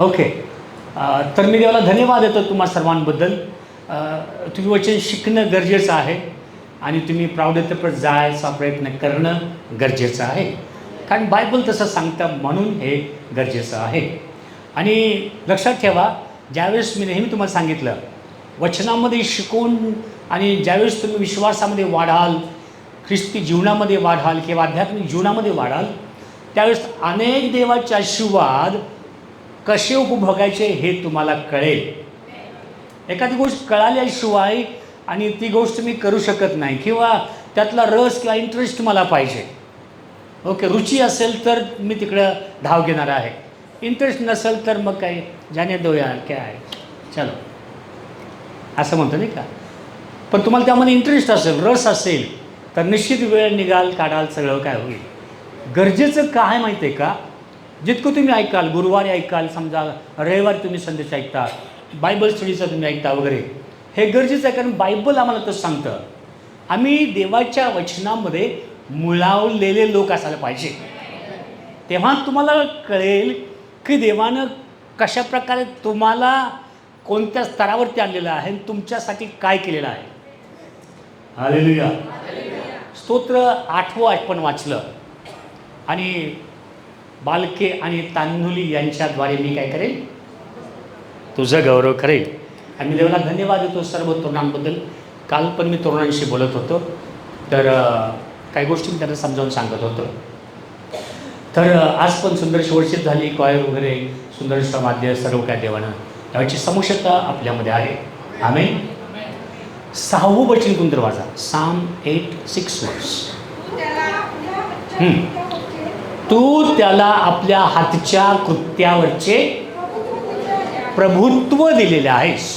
Okay. तर मी देवाला धन्यवाद देतो तुम्हा सर्वांबद्दल. तुम्ही वचन शिकणं गरजेचं आहे आणि तुम्ही प्रौढतेपर्यंत जायचा प्रयत्न करणं गरजेचं आहे, कारण बायबल तसं सांगतं म्हणून हे गरजेचं आहे. आणि लक्षात ठेवा, ज्यावेळेस मी नेहमी तुम्हाला सांगितलं, वचनामध्ये शिकून आणि ज्यावेळेस तुम्ही विश्वासामध्ये वाढाल, ख्रिस्ती जीवनामध्ये वाढाल किंवा आध्यात्मिक जीवनामध्ये वाढाल, त्यावेळेस अनेक देवाचे आशीर्वाद कसे उपभोगायचे हे तुम्हाला कळेल. एखादी गोष्ट कळाल्याशिवाय आणि ती गोष्ट तुम्ही करू शकत नाही, किंवा त्यातला रस किंवा इंटरेस्ट मला पाहिजे. ओके, रुची असेल तर मी तिकडं धाव घेणार आहे, इंटरेस्ट नसेल तर मग काय जाने दो यार काय आहे, चलो असं म्हणतो नाही का. पण तुम्हाला त्यामध्ये इंटरेस्ट असेल, रस असेल, तर निश्चित वेळ निघाल, काढाल, सगळं काय होईल. गरजेचं काय माहिती आहे का, जितकं तुम्ही ऐकाल, गुरुवारी ऐकाल, समजा रविवारी तुम्ही संदेश ऐकता, बायबल स्टडीचं तुम्ही ऐकता वगैरे, हे गरजेचं आहे. कारण बायबल आम्हाला तसं सांगतं, आम्ही देवाच्या वचनामध्ये मुळावलेले लोक असायला पाहिजे. तेव्हा तुम्हाला कळेल की देवानं कशाप्रकारे तुम्हाला कोणत्या स्तरावरती आणलेलं आहे आणि तुमच्यासाठी काय केलेलं आहे. हालेलुया. स्तोत्र 8वं आपण वाचलं, आणि बालके आणि तान्हुली यांच्याद्वारे मी काय करेन, तुझं गौरव करेन. आणि मी देवाला धन्यवाद देतो सर्व तरुणांबद्दल. काल पण मी तरुणांशी बोलत होतो, तर काही गोष्टी मी त्यांना समजावून सांगत होतो. तर आज पण सुंदर वर्षित झाली, कॉयर वगैरे सुंदर वाद्य, सर्व काय देवानं त्याची समुषता आपल्यामध्ये आहे. आमेन. 6वं वचन कोणतं वाचा, Psalm 8:6 वर्स. तू त्याला आपल्या हातच्या कृत्यावरचे प्रभुत्व दिलेले आहेस.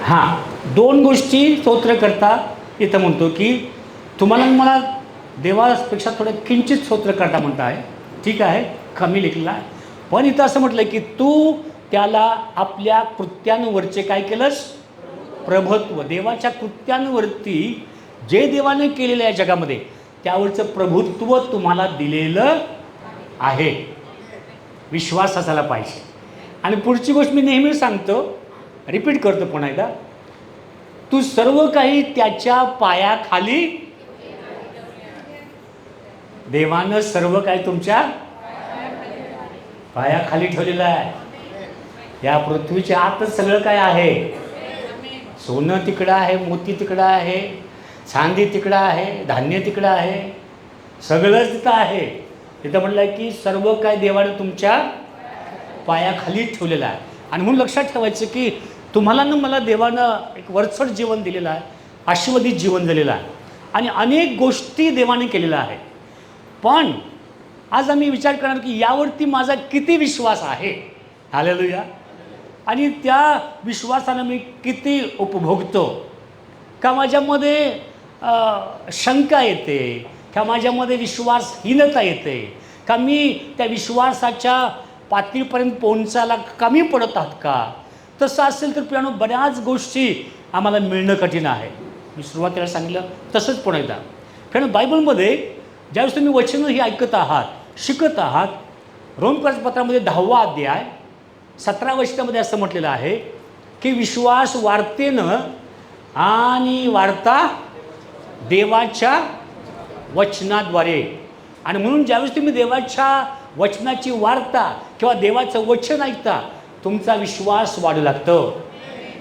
हां, 2 गोष्टी स्तोत्र करता इथं म्हणतो की तुम्हाला मला देवापेक्षा थोडं किंचित स्तोत्र करता म्हणता आहे, ठीक आहे, कमी लिखला आहे. पण इथं असं म्हटलं की तू त्याला आपल्या कृत्यांवरचे काय केलंस, प्रभुत्व. देवाच्या कृत्यांवरती जे देवाने केलेलं आहे जगामध्ये, त्यावरचं प्रभुत्व तुम्हाला दिलेलं आहे. विश्वास असायला पाहिजे. आणि पुढची गोष्ट मी नेहमी सांगतो, रिपीट करतो पुन्हा एकदा, तू सर्व काही त्याच्या पायाखाली, देवानं सर्व काही तुमच्या पायाखाली ठेवलेलं आहे. या पृथ्वीच्या आतच सगळं काय आहे. सोनं तिकडं आहे, मोती तिकडं आहे, चांदी तिकडं आहे, धान्य तिकडं आहे, सगळंच तिथं आहे. तिथं म्हटलं आहे की सर्व काय देवाने तुमच्या पायाखाली ठेवलेलं आहे. आणि म्हणून लक्षात ठेवायचं की तुम्हाला ना मला देवानं एक वरचढ जीवन दिलेलं आहे, आशीर्वादित जीवन दिलेलं आहे, आणि अनेक गोष्टी देवाने केलेल्या आहेत. पण आज आम्ही विचार करणार की यावरती माझा किती विश्वास आहे. हालेलुया. आणि त्या विश्वासानं मी किती उपभोगतो. का माझ्यामध्ये शंका येते, का माझ्यामध्ये विश्वासहीनता येते, का मी त्या विश्वासाच्या पातळीपर्यंत पोहोचायला कमी पडत आहात का. तसं असेल तर प्रियानो, बऱ्याच गोष्टी आम्हाला मिळणं कठीण आहे. मी सुरुवातीला सांगितलं तसंच पुन्हा एकदा. कारण बायबलमध्ये ज्यावेळेस तुम्ही वचनं ही ऐकत आहात, शिकत आहात, रोमपत्रामध्ये 10वा अध्याय 17 वचनामध्ये असं म्हटलेलं आहे की विश्वास वार्तेनं आणि वार्ता देवाच्या वचनाद्वारे. आणि म्हणून ज्यावेळेस तुम्ही देवाच्या वचनाची वार्ता किंवा देवाचं वचन ऐकता, तुमचा विश्वास वाढू लागतं.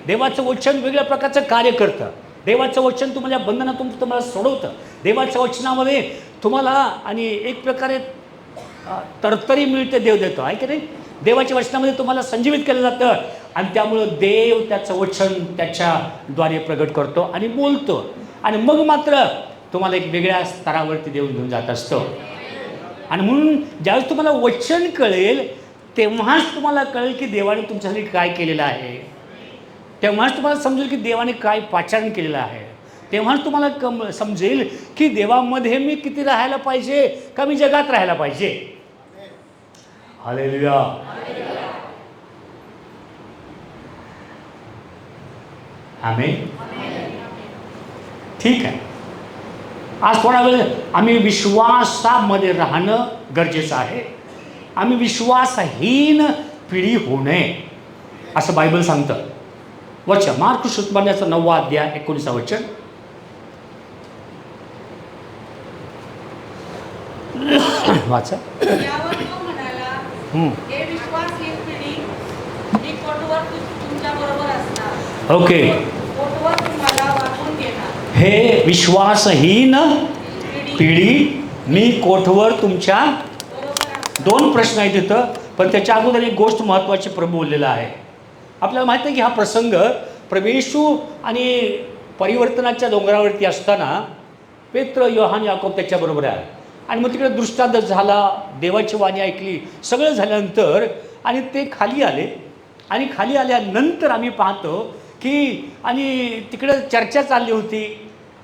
देवाचं वचन वेगळ्या प्रकारचं कार्य करतं. देवाचं वचन तुम्हाला बंधनातून तुम्हाला सोडवतं. देवाच्या वचनामध्ये तुम्हाला आणि एक प्रकारे तरतरी मिळते, देव देतो आहे की नाही. देवाच्या वचनामध्ये तुम्हाला संजीवित केलं जातं, आणि त्यामुळं देव त्याचं वचन त्याच्याद्वारे प्रगट करतो आणि बोलतो. आणि मग मात्र तुम्हाला एक वेगळ्या स्तरावरती देऊन घेऊन जात असतो. आणि म्हणून ज्यावेळेस तुम्हाला वचन कळेल, तेव्हाच तुम्हाला कळेल की देवाने तुमच्यासाठी काय केलेलं आहे. तेव्हाच तुम्हाला समजेल की देवाने काय पाचारण केलेलं आहे. तेव्हाच तुम्हाला समजेल की देवामध्ये मी किती राहायला पाहिजे, का मी जगात राहायला पाहिजे. हालेलुया. आमेन. ठीक आहे. आज थोडा वेळ आम्ही विश्वासामध्ये राहणं गरजेचं आहे. आम्ही विश्वासहीन पिढी होऊ नये असं बायबल सांगतं. वचन मार्क सुसमान्याचा 9वा अध्याय 19 वचन. वाचा. यावर तो म्हणाला, हे विश्वासहीन पिढी, मी कोटवर तुमच्याबरोबर असणार. ओके. कोटवर तुम्हाला वाटून घेणार. हे विश्वासहीन पिढी मी कोठवर तुमच्या. बरोबर असणार. 2 प्रश्न आहेत तिथं, पण त्याच्या अगोदर एक गोष्ट महत्त्वाची प्रभू बोललेला आहे. आपल्याला माहिती आहे की हा प्रसंग प्रभू येशू आणि परिवर्तनाच्या डोंगरावरती असताना पेत्र, योहान, याकोब त्याच्याबरोबर आहे. आणि मग तिकडे दृष्टांत झाला, देवाची वाणी ऐकली, सगळं झाल्यानंतर आणि ते खाली आले. आणि खाली आल्यानंतर आम्ही पाहतो की आणि तिकडं चर्चा चालली होती,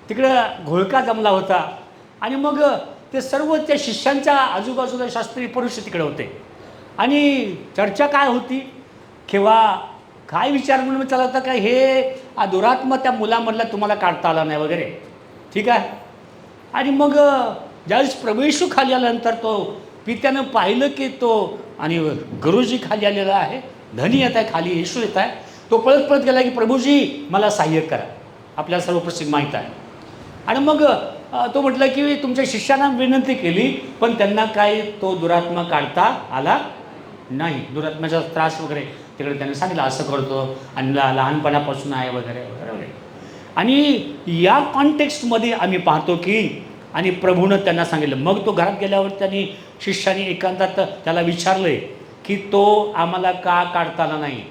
तिकडं घोळका जमला होता. आणि मग ते सर्व त्या शिष्यांच्या आजूबाजूला शास्त्री पुरुष तिकडे होते. आणि चर्चा काय होती किंवा काय विचार म्हणून चालला होता काय, हे दुरात्मा त्या मुलामधला तुम्हाला काढता आला नाही वगैरे, ठीक आहे. आणि मग ज्यावेळेस प्रभू येशू खाली आल्यानंतर तो पित्यानं पाहिलं की तो आणि गुरुजी खाली आलेला आहे, धनी येत आहे खाली, येशू येत आहे. तो पळत पळत गेला की प्रभूजी मला सहाय्य करा, आपल्याला सर्व प्रसिद्ध माहीत आहे. आणि मग तो म्हटलं की तुमच्या शिष्यांना विनंती केली, पण त्यांना काय तो दुरात्मा काढता आला नाही. दुरात्म्याचा त्रास वगैरे तिकडे त्यांनी सांगितलं असं करतो आणि लहानपणापासून आहे वगैरे वगैरे वगैरे. आणि या कॉन्टेक्स्टमध्ये आम्ही पाहतो की आणि प्रभूनं त्यांना सांगितलं. मग तो घरात गेल्यावर त्यांनी शिष्याने एकांतात त्याला विचारलं की तो आम्हाला का काढता आला नाही.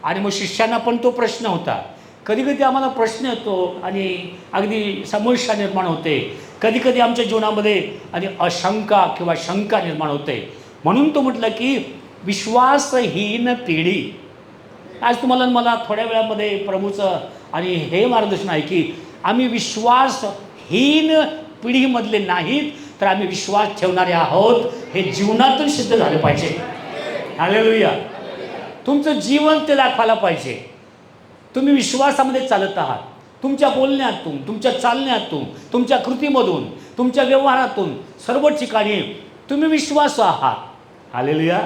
आणि मग शिष्यांना पण तो प्रश्न होता. कधी कधी आम्हाला प्रश्न येतो आणि अगदी समस्या निर्माण होते, कधी कधी आमच्या जीवनामध्ये आणि अशंका किंवा शंका निर्माण होते. म्हणून तो म्हटलं की विश्वासहीन पिढी. आज तुम्हाला मला थोड्या वेळामध्ये प्रभूचं आणि हे मार्गदर्शन आहे की आम्ही विश्वासहीन पिढीमधले नाहीत, तर आम्ही विश्वास ठेवणारे आहोत हे जीवनातून सिद्ध झालं पाहिजे. हालेलुया. तुमचं जीवन ते दाखवायला पाहिजे. तुम्ही विश्वासामध्ये चालत आहात. तुमच्या बोलण्यातून, तुमच्या चालण्यातून, तुमच्या कृतीमधून, तुमच्या व्यवहारातून, सर्व ठिकाणी तुम्ही विश्वासू आहात. हालेलुया.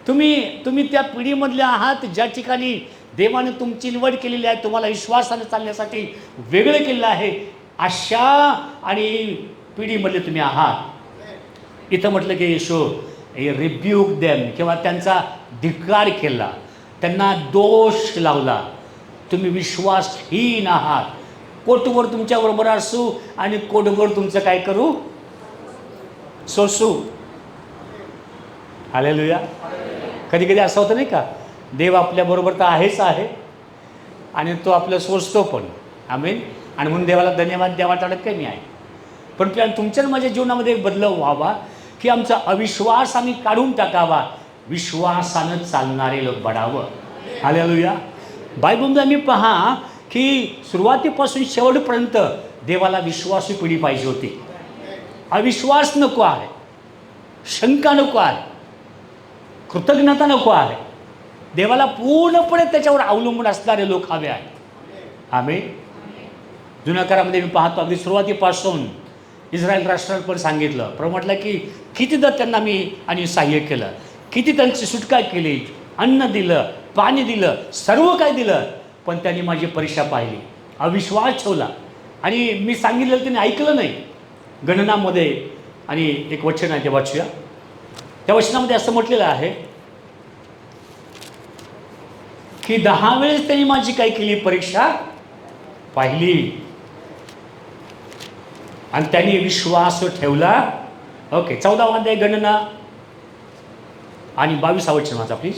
तुम्ही त्या पिढीमधले आहात ज्या ठिकाणी देवाने तुमची निवड केलेली आहे, तुम्हाला विश्वासाने चालण्यासाठी वेगळं केलेलं आहे. अशा आणि पिढीमधले तुम्ही आहात. इथं म्हटलं की येशू रिब्यूक देम किंवा त्यांचा धिक्कार केला, त्यांना दोष लावला. तुम्ही विश्वासहीन आहात. कोटवर तुमच्याबरोबर असू आणि कोटवर तुमचं काय करू, सोसू. हालेलुया. कधी कधी असं होतं नाही का, देव आपल्याबरोबर तर आहेच आहे आणि तो आपलं सोसतो पण. आमीन. आणि म्हणून देवाला धन्यवाद द्यावा टाळत काही नाही आहे. पण तुमच्या माझ्या जीवनामध्ये एक बदलाव व्हावा की आमचा अविश्वास आम्ही काढून टाकावा, विश्वासानं चालणारे लोक बडावं. हालेलुया. बायबलमध्ये आम्ही पहा की सुरुवातीपासून शेवटपर्यंत देवाला विश्वासू पिढी पाहिजे होती. अविश्वास नको आहे, शंका नको आहे, कृतज्ञता नको आहे. देवाला पूर्णपणे त्याच्यावर अवलंबून असणारे लोक हवे आहेत. आम्ही जुन्या काळामध्ये मी पाहतो अगदी सुरुवातीपासून इस्रायल राष्ट्राला पण सांगितलं. प्रभू म्हटलं की कितीदा त्यांना मी आणि सहाय्य केलं, किती त्यांची सुटका केली, अन्न दिलं, पाणी दिलं, सर्व काय दिलं, पण त्यांनी माझी परीक्षा पाहिली, अविश्वास ठेवला आणि मी सांगितलं त्यांनी ऐकलं नाही. गणनामध्ये आणि एक वचन आहे ते वाचूया. त्या वचनामध्ये असं म्हटलेलं आहे की 10 वेळेस त्यांनी माझी काय केली, परीक्षा पाहिली आणि त्यांनी विश्वास ठेवला. ओके. 14 अध्याय गणना आणि 22 वचन माझा प्लीज.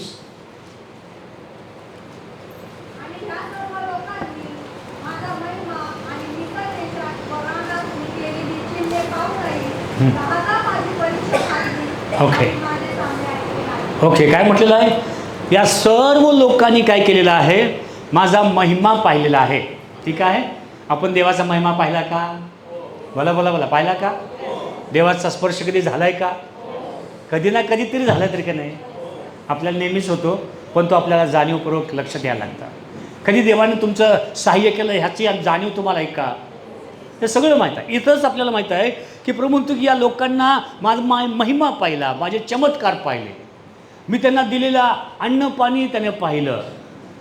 ओके. ओके. काय म्हटलेलं आहे, या सर्व लोकांनी काय केलेलं आहे, माझा महिमा पाहिलेला आहे. ठीक आहे. आपण देवाचा महिमा पाहिला का? बोला बोला बोला. पाहिला का? देवाचा स्पर्श कधी झालाय का? कधी ना कधीतरी झाला तरी का नाही. आपल्याला नेहमीच होतो, पण तो आपल्याला जाणीवपूर्वक लक्ष द्यायला लागतं. कधी देवाने तुमचं सहाय्य केलं ह्याची जाणीव तुम्हाला आहे का? हे सगळं माहीत आहे. इथंच आपल्याला माहीत आहे की प्रभू म्हणतो की या लोकांना माझा महिमा पाहिला, माझे चमत्कार पाहिले, मी त्यांना दिलेला अन्न पाणी त्याने पाहिलं,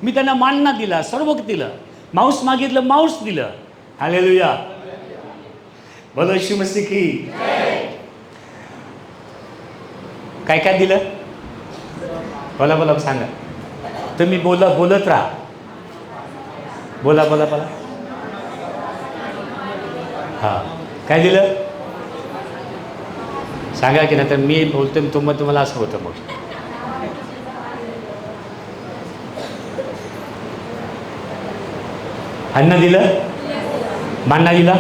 मी त्यांना मानना दिला, सर्व दिलं, मांस मागितलं मांस दिलं. हालेलुया. बोलो यीशू मसीह की. काय काय दिलं? बोला बोला सांगा. तुम्ही बोलत राहा. बोला बोला बोला. हां, काय दिलं सांगा की नाही तर मी बोलतो तुम्हाला असं होतं. मग अन्न दिलं, मान्ना दिला,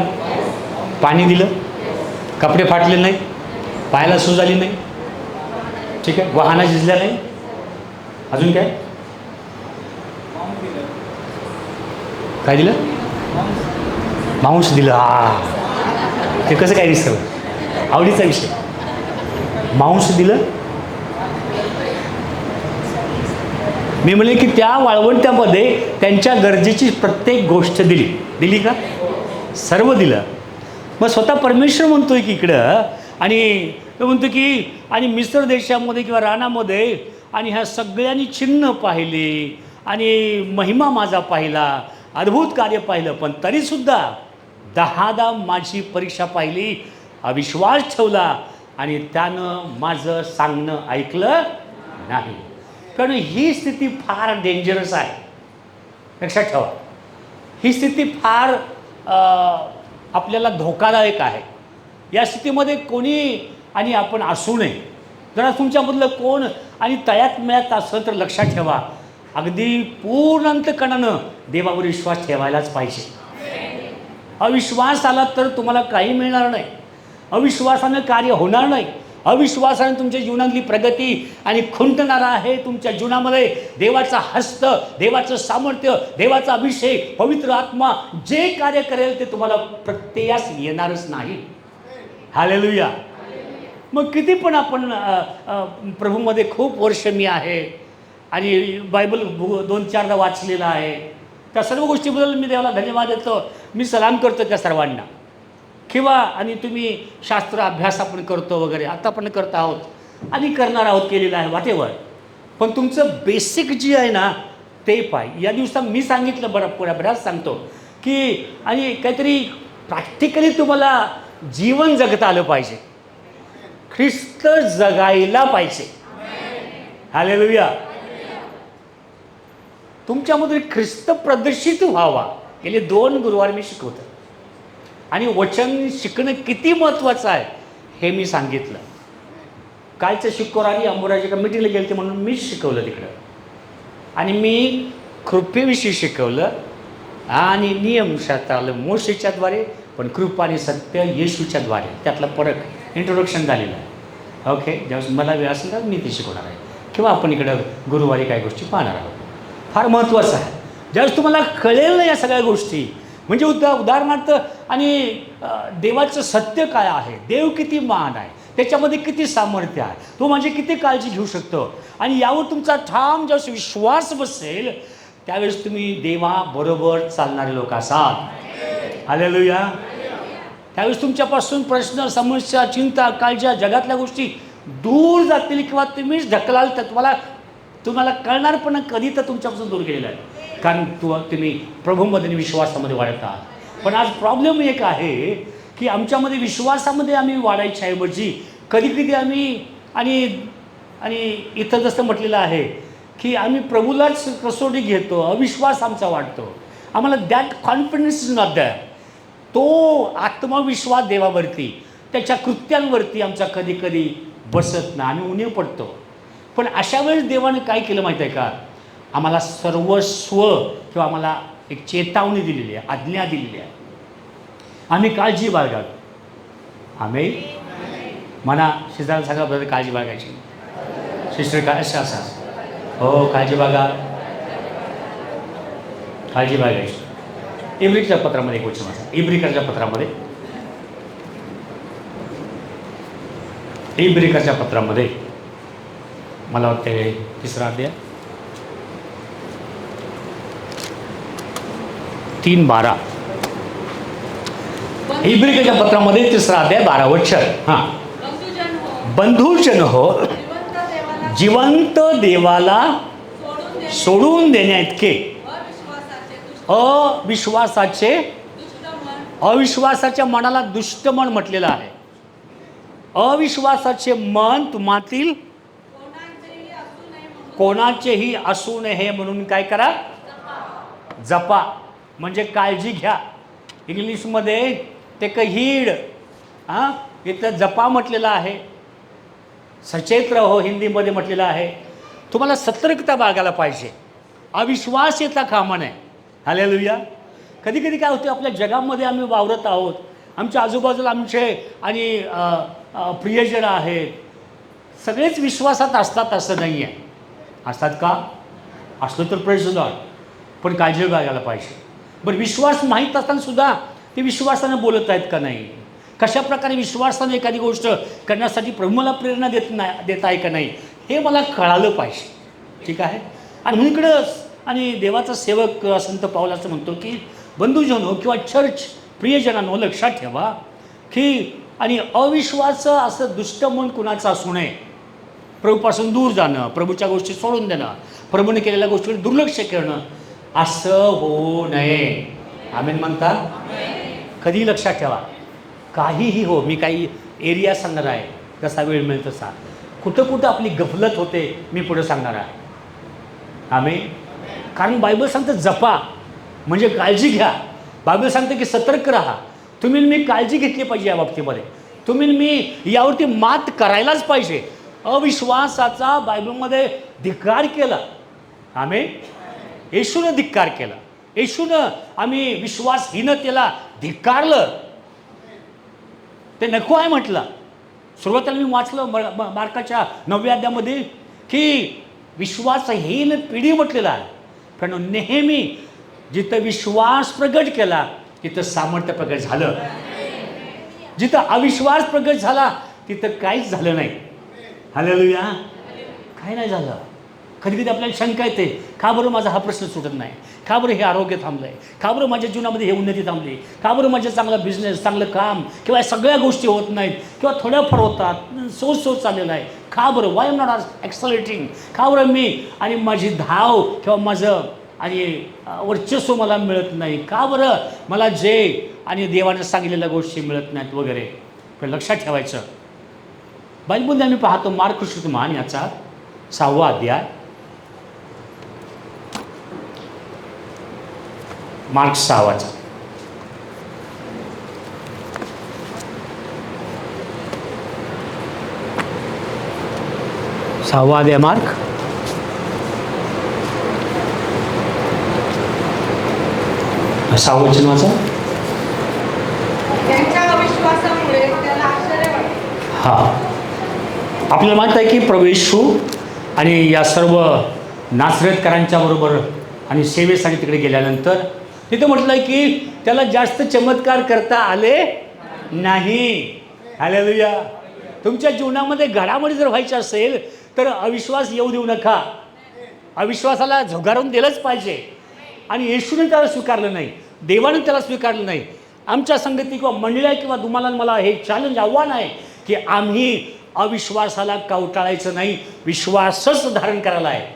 पाणी दिलं, कपडे फाटले नाही, पायाला सूज आली नाही, ठीक आहे, वाहना झिजल्या नाही, अजून काय काय दिलं? मांस दिलं. ते कसं काय दिसतं? आवडीचा विषय. मांस दिलं. मी म्हणले की त्या वाळवंट्यामध्ये त्यांच्या गरजेची प्रत्येक गोष्ट दिली का? सर्व दिलं. मग स्वतः परमेश्वर म्हणतोय की इकडं, आणि तो म्हणतो की आणि मिस्र देशामध्ये किंवा रानामध्ये आणि ह्या सगळ्यांनी चिन्ह पाहिली आणि महिमा माझा पाहिला, अद्भुत कार्य पाहिलं, पण तरीसुद्धा 10 माझी परीक्षा पाहिली, अविश्वास ठेवला आणि त्यानं माझं सांगणं ऐकलं नाही. कारण ही स्थिती फार डेंजरस आहे. लक्षात ठेवा, ही स्थिती फार आपल्याला धोकादायक आहे. या स्थितीमध्ये कोणी आणि आपण असू नये. जरा तुमच्यामधलं कोण आणि तयात मयात असं तर लक्षात ठेवा, अगदी पूर्ण अंतकरणानं देवावर विश्वास ठेवायलाच पाहिजे. अविश्वास आला तर तुम्हाला काही मिळणार नाही. अविश्वासानं कार्य होणार नाही. अविश्वासाने तुमच्या जीवनातली प्रगती आणि खुंटणारा आहे. तुमच्या जीवनामध्ये देवाचा हस्त, देवाचं सामर्थ्य, देवाचा अभिषेक, पवित्र आत्मा जे कार्य करेल ते तुम्हाला प्रत्ययास येणारच नाही. हालेलुया. मग किती पण आपण प्रभूमध्ये खूप वर्ष मी आहे आणि बायबल 2-4दा वाचलेला आहे, त्या सर्व गोष्टीबद्दल मी देवाला धन्यवाद देतो. मी सलाम करतो त्या सर्वांना. किंवा आणि तुम्ही शास्त्र अभ्यास आपण करतो वगैरे, आता आपण करत आहोत आणि करणार आहोत, केलेलं आहे वाटेवर, पण तुमचं बेसिक जे आहे ना ते पाहिजे. या दिवसात मी सांगितलं बऱ्याच सांगतो की आणि काहीतरी प्रॅक्टिकली तुम्हाला जीवन जगता आलं पाहिजे. ख्रिस्त जगायला पाहिजे. हालेलुया. तुमच्यामध्ये ख्रिस्त प्रदर्शित व्हावा. गेले 2 गुरुवार मी शिकवतो आणि वचन शिकणं किती महत्त्वाचं आहे हे मी सांगितलं. कालच्या शुक्रवारी अंबुराजी कमिटीला गेले म्हणून मीच शिकवलं तिकडं, आणि मी कृपेविषयी शिकवलं आणि नियमशास्त्राला मोशेच्याद्वारे, पण कृपा आणि सत्य येशूच्याद्वारे. त्यातला फरक इंट्रोडक्शन झालेलं आहे. ओके, ज्यावेळेस मला वेळ असेल तर मी ते शिकवणार आहे, किंवा आपण इकडं गुरुवारी काही गोष्टी पाहणार आहोत. फार महत्त्वाचं आहे. ज्यावेळेस तुम्हाला कळेल ना या सगळ्या गोष्टी, म्हणजे उदाहरणार्थ आणि देवाचं सत्य काय आहे, देव किती महान आहे, त्याच्यामध्ये किती सामर्थ्य आहे, तो म्हणजे किती काळजी घेऊ शकतो, आणि यावर तुमचा ठाम ज्यावेळेस विश्वास बसेल त्यावेळेस तुम्ही देवाबरोबर चालणारे लोक असाल. हालेलुया. त्यावेळेस तुमच्यापासून प्रश्न, समस्या, चिंता, काळज्या, जगातल्या गोष्टी दूर जातील, किंवा तुम्हीच ढकलाल तर तुम्हाला कळणार पण कधी तर तुमच्यापासून दूर गेलेला आहे, कारण तुम्ही प्रभूमध्ये विश्वासामध्ये वाढत आहात. पण आज प्रॉब्लेम एक आहे की आमच्यामध्ये विश्वासामध्ये आम्ही वाढायच्या ऐवजी कधी आम्ही आणि इथं जसं म्हटलेलं आहे की आम्ही प्रभूलाच कसोटी घेतो, अविश्वास आमचा वाढतो. आम्हाला that confidence is not that. तो आत्मविश्वास देवावरती, त्याच्या कृत्यांवरती आमचा कधी बसत नाही, आम्ही उणे पडतो. पण अशा वेळेस देवाने काय केलं माहीत आहे का, आम्हाला सर्वस्व किंवा आम्हाला एक चेतावणी दिलेली आहे, आज्ञा दिलेली आहे. आम्ही काळजी बाळगावी. आम्ही म्हणा शेजाऱ्याला सांगा, ब्रदर काळजी बाळगायची, सिस्टर काय असं हो काळजी बाळगा, काळजी बाळगायची. इब्रिकच्या पत्रामध्ये एक वचन वाचा, इब्रिकच्या पत्रामध्ये मला वाटते 3रा अध्याय पण इब्रियच्या पत्रामध्ये 3रा अध्याय 12 वचन. हां, बंधुजन हो, बंधुजन हो, जिवंत देवाला जिवंत देवाला सोडून देण्याइतके अविश्वासाचे अविश्वासाचे दुष्ट मन, अविश्वासाच्या मनाला दुष्ट मन म्हटलेलं आहे. अविश्वासाचे मन तुम्हातील कोणाचेही असू नये म्हणून कोणाचेही असू नये म्हणून काय करा? जपा. म्हणजे काळजी घ्या. इंग्लिशमध्ये ते हीड, हां, इथं जपा म्हटलेलं आहे. सचेत रहो हिंदीमध्ये म्हटलेलं आहे. तुम्हाला सतर्कता बाळगायला पाहिजे. अविश्वास येता कामा नये. हालेलुया. कधी कधी काय होते, आपल्या जगामध्ये आम्ही वावरत आहोत, आमच्या आजूबाजूला आमचे आणि प्रियजन आहेत, सगळेच विश्वासात असतात असं नाही आहे. असतात का? असलं तर प्रेज लॉर्ड, पण काळजी घ्यायला पाहिजे. बरं, विश्वास माहीत असताना सुद्धा ते विश्वासानं बोलत आहेत का नाही? कशा प्रकारे विश्वासाने एखादी गोष्ट करण्यासाठी प्रभू मला प्रेरणा देत आहे का नाही, हे मला कळालं पाहिजे. ठीक आहे. आणि म्हणून इकडं आणि देवाचा सेवक संत पाऊल असं म्हणतो की बंधुजनो किंवा चर्च प्रियजनांनो, लक्षात ठेवा की आणि अविश्वास असं दुष्ट मन कुणाचं असू नये. प्रभूपासून दूर जाणं, प्रभूच्या गोष्टी सोडून देणं, प्रभूने केलेल्या गोष्टीवर दुर्लक्ष करणं, असं होऊ नये. आमेन म्हणता? कधी लक्षात ठेवा, काहीही हो, मी काही एरिया सांगणार आहे, जसा वेळ मिळेल तसा. कुठं कुठं आपली गफलत होते मी पुढे सांगणार आहे. आमेन. कारण बायबल सांगतं जपा, म्हणजे काळजी घ्या. बायबल सांगतं की सतर्क राहा. तुम्ही मी काळजी घेतली पाहिजे या बाबतीमध्ये. तुम्ही मी यावरती मात करायलाच पाहिजे. अविश्वासाचा बायबलमध्ये धिक्कार केला. आमेन. येशूनं धिक्कार केला. येशूनं आम्ही विश्वासहीनतेला धिक्कारलं. ते नको आहे म्हटलं. सुरुवातीला मी वाचलं मार्काच्या 9व्या अध्यायामध्ये की विश्वासहीन पिढी म्हटलेला आहे. पण नेहमी जिथं विश्वास प्रगट केला तिथं सामर्थ्य प्रगट झालं. जिथं अविश्वास प्रगट झाला तिथं काहीच झालं नाही. हालेलुया. काही नाही झालं. कधी कधी आपल्याला शंका येते, का बरं माझा हा प्रश्न सुटत नाही, का बरं हे आरोग्य थांबलं आहे, का बरं माझ्या जीवनामध्ये हे उन्नती थांबली, का बरं माझं चांगला बिझनेस, चांगलं काम किंवा सगळ्या गोष्टी होत नाहीत किंवा थोड्याफार होतात, सो चाललेलं आहे, का बरं, वाय एम नॉट एक्सलेटिंग, का बरं मी आणि माझी धाव किंवा माझं आणि वर्चस्व मला मिळत नाही, का बरं मला जे आणि देवानं सांगितलेल्या गोष्टी मिळत नाहीत वगैरे. पण लक्षात ठेवायचं, बायबलमध्ये आम्ही पाहतो मार्क सुसमाचार याचा 6वा अध्याय, मार्क 6वाचा 6वा अध्याय मार्क 6वं वचन वाचा. त्यांच्या अविश्वासामुळे त्याला आश्चर्य वाटले. हां, आपल्याला माहीत आहे की प्रभू येशू आणि या सर्व नासरतकरांच्या बरोबर आणि सेवेसाठी तिकडे गेल्यानंतर तिथं म्हटलं आहे की त्याला जास्त चमत्कार करता आले नाही. हालेलुया. तुमच्या जीवनामध्ये घडामोडी जर व्हायची असेल तर अविश्वास येऊ देऊ नका. अविश्वासाला झुगारून दिलंच पाहिजे. आणि येशूने त्याला स्वीकारलं नाही, देवाने त्याला स्वीकारलं नाही. आमच्या संगती किंवा मंडळी किंवा तुम्हाला मला हे चॅलेंज, आव्हान आहे की आम्ही अविश्वासाला कवटाळायचं नाही, विश्वासच धारण करायला आहे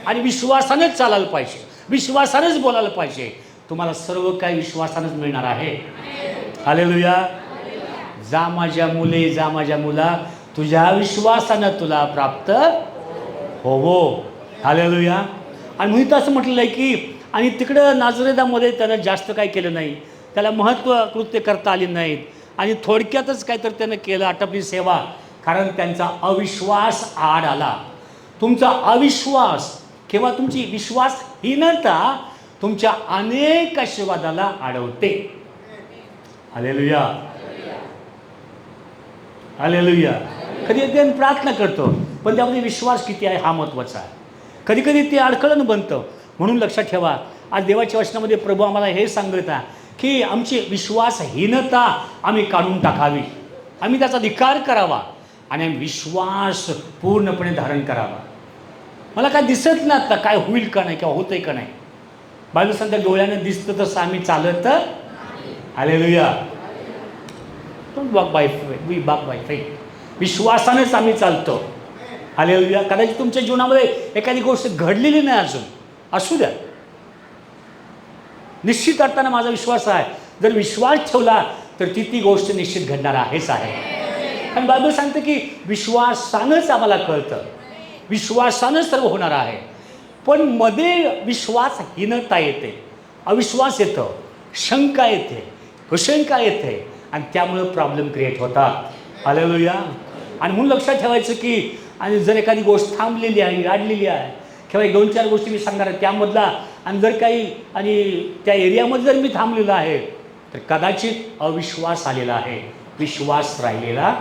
आणि विश्वासानेच चालायला पाहिजे, विश्वासानेच बोलायला पाहिजे. तुम्हाला सर्व काही विश्वासानेच मिळणार आहे. हालेलुया. जा माझ्या मुले, जा माझ्या मुला, तुझ्या विश्वासानं तुला प्राप्त होवो. हालेलुया. आणि म्हणून असं म्हटलेलं आहे की आणि तिकडं नाझरेदामध्ये त्यानं जास्त काही केलं नाही, त्याला महत्त्व कृत्य करता आली नाहीत आणि थोडक्यातच काय तर त्यानं केलं आटपली सेवा, कारण त्यांचा अविश्वास आड आला. तुमचा अविश्वास किंवा तुमची विश्वासहीनता तुमच्या अनेक आशीर्वादाला अडवते. हालेलुया. हालेलुया. कधी कधी प्रार्थना करतो पण त्यामध्ये विश्वास किती आहे हा महत्त्वाचा आहे. कधी कधी ते अडखळण बनतं. म्हणून लक्षात ठेवा, आज देवाच्या वचनामध्ये प्रभू आम्हाला हे सांगता की आमची विश्वासहीनता आम्ही काढून टाकावी, आम्ही त्याचा धिक्कार करावा आणि विश्वास पूर्णपणे धारण करावा. मला काय दिसत नाही आता काय होईल का नाही किंवा होतंय का नाही. बायबल सांगतं डोळ्यानं दिसतं तसं आम्ही चालत. Hallelujah. Don't walk by we walk by faith. विश्वासानेच आम्ही चालतो. हालेलुया. कदाचित तुमच्या जीवनामध्ये एखादी गोष्ट घडलेली नाही अजून, असू द्या. निश्चित अर्थानं माझा विश्वास आहे, जर विश्वास ठेवला तर ती गोष्ट निश्चित घडणार आहेच आहे. आणि बायबल सांगते की विश्वासानंच आम्हाला कळतं, विश्वासानंच सर्व होणार आहे. पण मध्ये विश्वासहीनता येते, अविश्वास येतं, शंका येते, कुशंका येते आणि त्यामुळं प्रॉब्लेम क्रिएट होतात. हालेलुया. आणि म्हणून लक्षात ठेवायचं की आणि जर एखादी गोष्ट थांबलेली आहे, राडलेली आहे, किंवा 2-4 गोष्टी मी सांगणार आहे त्यामधला, आणि जर काही आणि त्या एरियामध्ये जर मी थांबलेलो आहे तर कदाचित अविश्वास आलेला आहे, विश्वास राहिलेला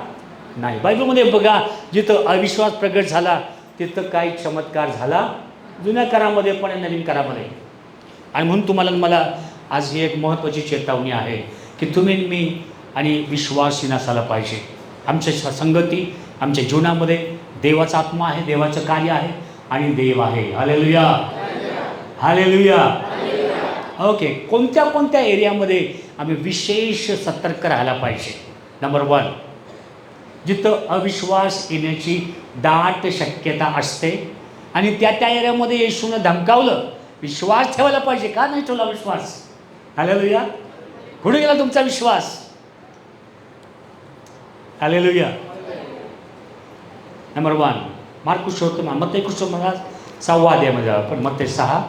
नाही. बायबलमध्ये बघा, जिथं अविश्वास प्रगट झाला तिथं काही चमत्कार झाला, जुन्या करामध्ये पण नवीन करामध्ये. आणि म्हणून तुम्हाला मला आज ही एक महत्त्वाची चेतावणी आहे की तुम्ही मी आणि विश्वासी नसायला पाहिजे. आमच्या संगती, आमच्या जीवनामध्ये देवाचा आत्मा आहे, देवाचं कार्य आहे आणि देव आहे. Hallelujah, hallelujah. ओके. कोणत्या कोणत्या एरियामध्ये आम्ही विशेष सतर्क राहायला पाहिजे? नंबर 1, जिथं अविश्वास येण्याची दाट शक्यता असते आणि त्या एरियामध्ये येशूनं धमकावलं, विश्वास ठेवायला पाहिजे. का नाही ठेवला विश्वास? हालेलुया. कुठे गेला तुमचा विश्वास? हालेलुया. नंबर 1 मार्कुस शोधतो, मत्ती मला 6 अध्यायामध्ये आपण मत्ती 6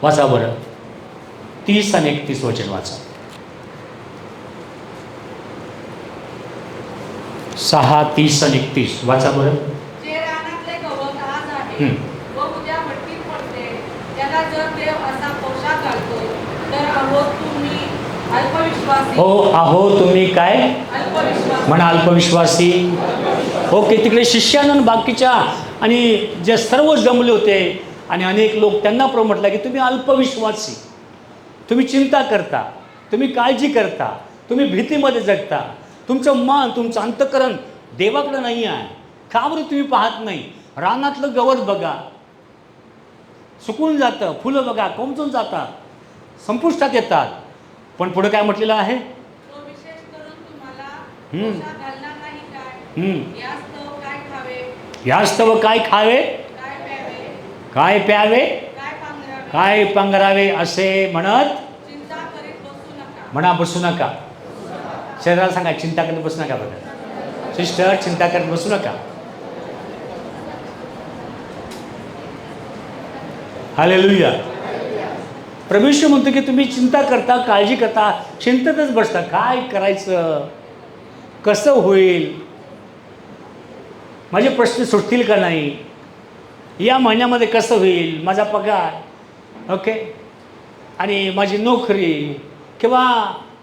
वाचा बरं, 30 आणि 31 वचन वाचा. 6:30 आणि 31 वाचा बरं. जे रानातले गवत आज आहे व उद्या भट्टीत पडते, त्याला जर देव असा पोशाख घालतो, तर अहो तुम्ही अल्पविश्वासी. हो, अहो तुम्ही काय अल्पविश्वासी म्हणा, अल्पविश्वासी. ओके. तिकडे शिष्यानं बाकीच्या आणि जे सर्व जमले होते आणि अनेक लोक त्यांना म्हटलं की तुम्ही अल्पविश्वासी, तुम्ही चिंता करता, तुम्ही काळजी करता, तुम्ही भीतीमध्ये जगता, तुमचं मन, तुमचं अंतःकरण देवाकडे नाही आहे. का बरं तुम्ही पाहत नाही? रानातलं गवत बघा, सुकून जातं, फुलं बघा कोमजून जातात, संपुष्टात येतात. पण पुढे काय म्हटलेलं आहे? तो विशेष करून तुम्हाला पोशाख घालणार नाही काय? यास्तव काय खावे, यास्तव काय खावे, काय प्यावे, काय प्यावे, काय पांघरावे, काय पांघरावे असे म्हणत चिंता करीत बसू नका. म्हणा बसू नका. शरीराला सांगा चिंता करत बसू नका. बघा सिस्टर, चिंता करत बसू नका. हालेलुया. परमेश्वर म्हणतो की तुम्ही चिंता करता, काळजी करता, चिंतेतच बसता. काय करायचं, कसं होईल, माझे प्रश्न सुटतील का नाही, या महिन्यामध्ये कसं होईल, माझा पगार, ओके, आणि माझी नोकरी, किंवा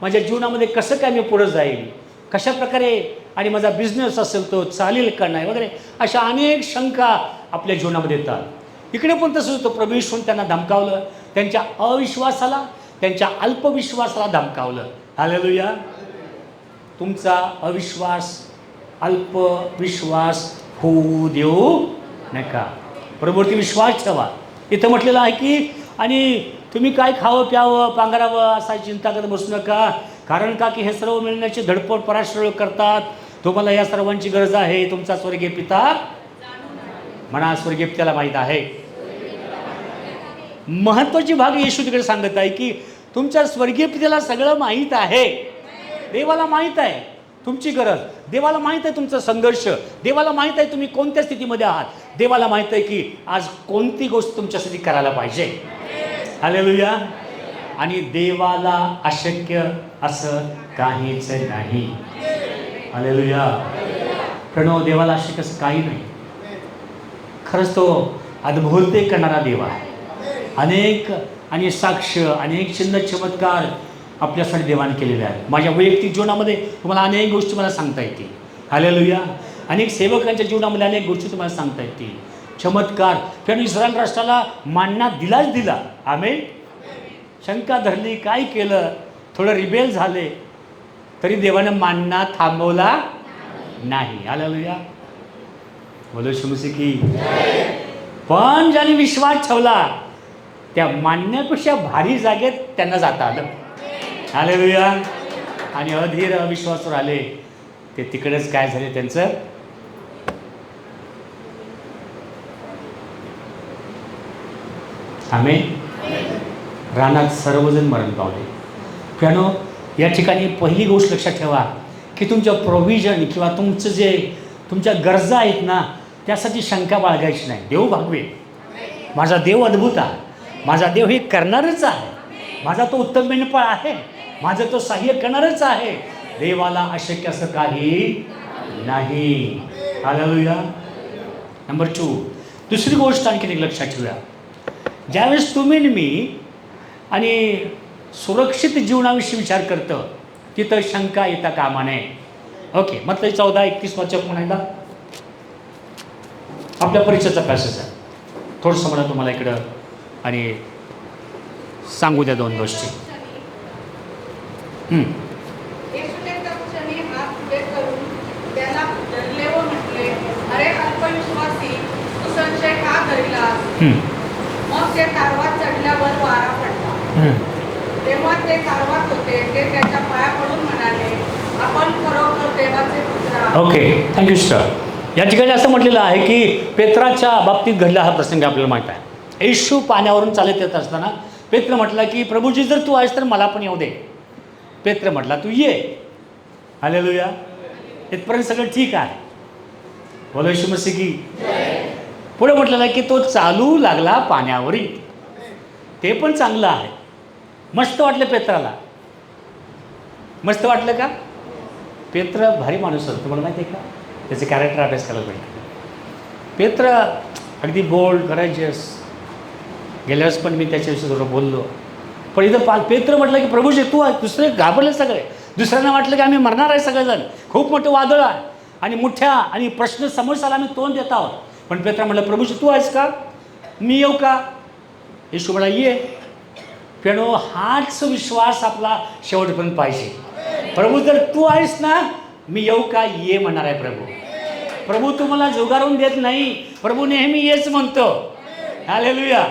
माझ्या जीवनामध्ये कसं काय मी पुढं जाईल, कशा प्रकारे, आणि माझा बिझनेस असेल तो चालेल का नाही वगैरे, अशा अनेक शंका आपल्या जीवनामध्ये येतात. इकडे पण तसंच होतं. परमेश्वर त्यांना धमकावलं, त्यांच्या अविश्वासाला, त्यांच्या अल्पविश्वासाला धमकावलं. हालेलुया. तुमचा अविश्वास, अल्पविश्वास होऊ देऊ नका. बरोबर, ती विश्वास ठेवा. इथं म्हटलेलं आहे की आणि तुम्ही काय खावं प्यावं पांघरावं असा चिंता करत बसू नका, कारण का की हे सर्व मिळण्याची धडपड पराश्रय करतात. तुम्हाला या सर्वांची गरज आहे. तुमचा स्वर्गीय पिता म्हणा, स्वर्गीय पित्याला माहीत आहे. महत्वाची भाग येशू तिकडे सांगत आहे की तुमच्या स्वर्गीय पित्याला सगळं माहीत आहे. देवाला माहीत आहे तुमची गरज, देवाला माहीत आहे तुमचा संघर्ष, देवाला माहीत आहे तुम्ही कोणत्या स्थितीमध्ये आहात, देवाला माहीत आहे की आज कोणती गोष्ट तुमच्यासाठी करायला पाहिजे. हालेलुया. आणि देवाला अशक्य असं काहीच नाही. हालेलुया. प्रणव, देवाला अशक्य असं काही नाही. खरंच तो अद्भुत करणारा देव आहे. अनेक आणि साक्ष, अनेक चिन्ह चमत्कार आपल्यासाठी देवाने केलेले आहेत. माझ्या वैयक्तिक जीवनामध्ये तुम्हाला अनेक गोष्टी मला सांगता येतील. हालेलुया. अनेक सेवकांच्या जीवनामध्ये अनेक गोष्टी तुम्हाला सांगता येतील. चमत्कार. कारण इस्रायल राष्ट्राला मानना दिलाच दिला. आमेन. शंका धरली, काय केलं, थोडं रिबेल झाले, तरी देवानं मानना थांबवला नाही. हालेलुया. बोलो शुमसी की. पण ज्याने विश्वास ठेवला त्या मानण्यापेक्षा भारी जागेत त्यांना जाता आलं. हालेलुया. आणि अधीर अविश्वासावर आले, ते तिकडेच काय झाले त्यांचं रानात सर्वजण मरण पावले. प्यानो, या ठिकाणी पहिली गोष्ट लक्षात ठेवा की तुमच्या प्रोव्हिजन किंवा तुमचं जे तुमच्या गरजा आहेत ना, त्यासाठी शंका बाळगायची नाही. देव भागवे, माझा देव अद्भुत आहे, माझा देव हे करणारच आहे, माझा तो उत्तम मेंढपाळ आहे, माझं तो सहाय्य करणारच आहे. देवाला अशक्य असं काही नाही. हालेलुया. नंबर 2, दुसरी गोष्ट आणखी एक लक्षात ठेवूया. ज्यावेळेस तुम्ही आणि मी आणि सुरक्षित जीवनाविषयी विचार करतो, तिथं शंका येता कामा नये. ओके, मत्ती 14:31 वाचक म्हणायला आपल्या परिचयाचा पॅसेज आहे. थोडंसं मला तुम्हाला इकडं आणि सांगू द्या 2 गोष्टी. येशूने त्या क्षणी हात पुढे करून त्याला धरले व म्हटले, अरे अल्पविश्वासी, तू संशय का धरलास? मग ते कारवात चढल्यावर वारा पडला. तेव्हा ते कारवात होते ते त्याच्या पाया पडून म्हणाले, आपण खरोखर देवाचे पुत्र आहोत. Okay, thank you sir. या ठिकाणी असं म्हटलेलं आहे की पेत्राच्या बाबतीत घडला हा प्रसंग आपल्याला माहीत आहे. येशू पाण्यावरून चालत येत असताना पेत्र म्हटला की प्रभूजी, जर तू आहेस तर मला पण येऊ दे. पेत्र म्हटला, तू ये. हालेलुया. इथपर्यंत सगळं ठीक आहे. बोलो येशू मसीह की. पुढे म्हटलेलं आहे की तो चालू लागला पाण्यावरील. ते पण चांगलं आहे. मस्त वाटलं पेत्राला. मस्त वाटलं का? पेत्र भारी माणूस होता, तुम्हाला माहिती आहे का? त्याचे कॅरेक्टर अभ्यास करायला पाहिजे. पेत्र अगदी बोल्ड, करेजियस. गेल्या वेळेस पण मी त्याच्याविषयी थोडं बोललो. पण इथं पेत्र म्हटलं की प्रभूजी तू आहे. दुसरे घाबरले सगळे. दुसऱ्यांना वाटलं की आम्ही मरणार आहे सगळेजण, खूप मोठं वादळ आहे आणि मोठ्या आणि प्रश्न समोरच्याला आम्ही तोंड देत आहोत. पण पेत्र म्हटलं, प्रभूजी तू आहेस का? मी येऊ का? येशू म्हणा, ये. प्यानो, हाच विश्वास आपला शेवटपर्यंत पाहिजे. प्रभू जर तू आहेस ना, मी येऊ का? ये म्हणणार आहे प्रभू. प्रभू तुम्हाला जुगारून देत नाही. प्रभू नेहमी येच म्हणतो. हालेलुया.